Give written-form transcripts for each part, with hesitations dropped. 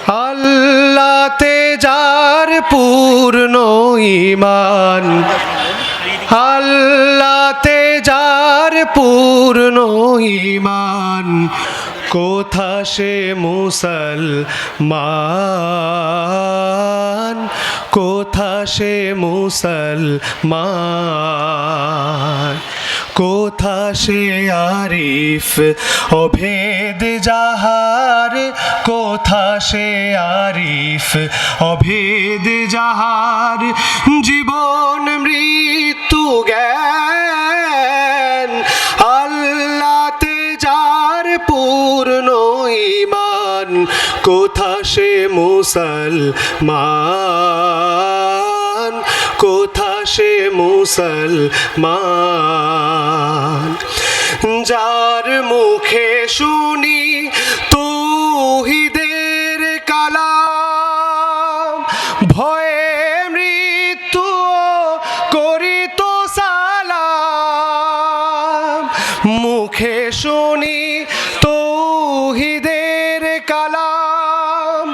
আল্লাহতে যার পূর্ণ ঈমান, আল্লাহতে যার পূর্ণ ঈমান, কোথা সে মুসলমান, কোথা সে মুসলমান, কোথা সে আরিফ অভেদ যাহার, কোথা সে আরিফ অভেদ যাহার, জীবন মৃত্যু জ্ঞান, আল্লাহতে যার পূর্ণ ঈমান, কোথা সে মুসলমান, কোথা সে মুসলমান, যার মুখে শুনি তাওহীদের কালাম, ভয়ে মৃত্যু করিত সালাম, মুখে শুনি তাওহীদের কালাম,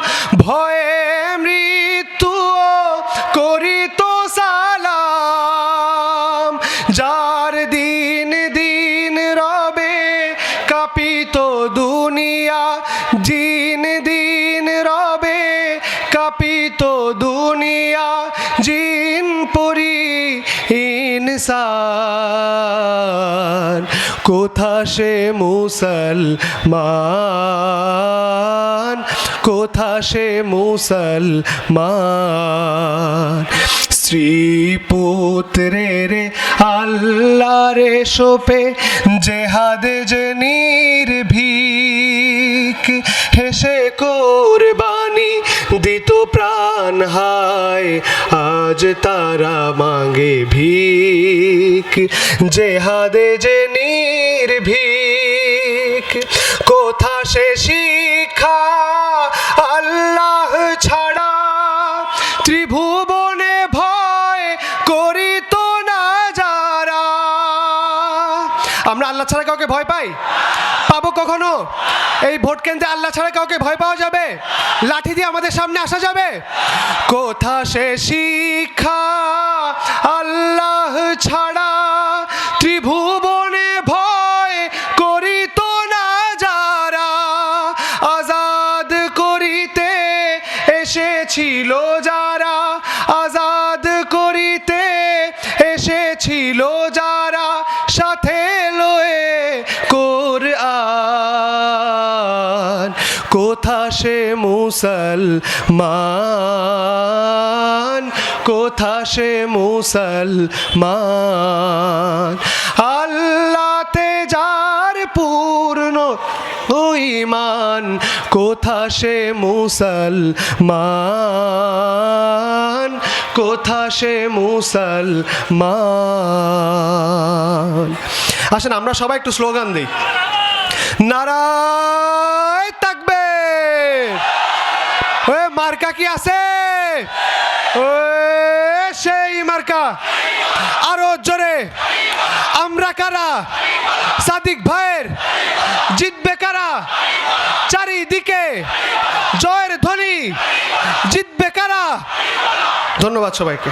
ভয়ে মৃত্যু করিত সালাম, যার দিন দিন রবে কাঁপিত দুনিয়া, দিন দিন রবে কাঁপিত দুনিয়া, জিন পরি ইনসান, কোথা সে মুসলমান, কোথা সে মুসলমান, স্ত্রী পুত্রের আল্লাহরে সোপে জেহাদে যে নির্ভীক, হেসে কোরবানি দিত প্রাণ, হায় আজ তারা মাঙ্গে ভিক, জেহাদে যে নির্ভীক, কোথা সে শিক্ষা আল্লাহ ছাড়া, ত্রিভুবনে ভয় করিত না যারা। আমরা আল্লাহ ছাড়া কাউকে ভয় পাই? পাবো কখনো? এই ভোট কেন্দ্রে আল্লাহ ছাড়া কাউকে ভয় পাওয়া যাবে? লাঠি দিয়ে আমাদের সামনে আসা যাবে? কোথা সে শিক্ষা আল্লাহ ছাড়া, ত্রিভুবনে ভয় করিত না যারা, আজাদ করিতে এসেছিল যারা, আজাদ করিতে এসেছিল যারা, সাথে লয়ে কোরআন, কোথা সে মুসলমান, কোথা সে মুসলমান, আল্লাহতে যার পূর্ণ ঈমান, কোথা সে মুসলমান, কোথা সে মুসলমান। আসেন আমরা সবাই একটু স্লোগান দিই, নারায়ে তাকবীর। ওই মার্কা কি আছে? ওই সেই মার্কা, আরো জোরে। আমরা কারা? সাদিক ভাইয়ের জিতবে কারা? চারিদিকে জয়ের ধ্বনি, জিতবে কারা? ধন্যবাদ সবাইকে।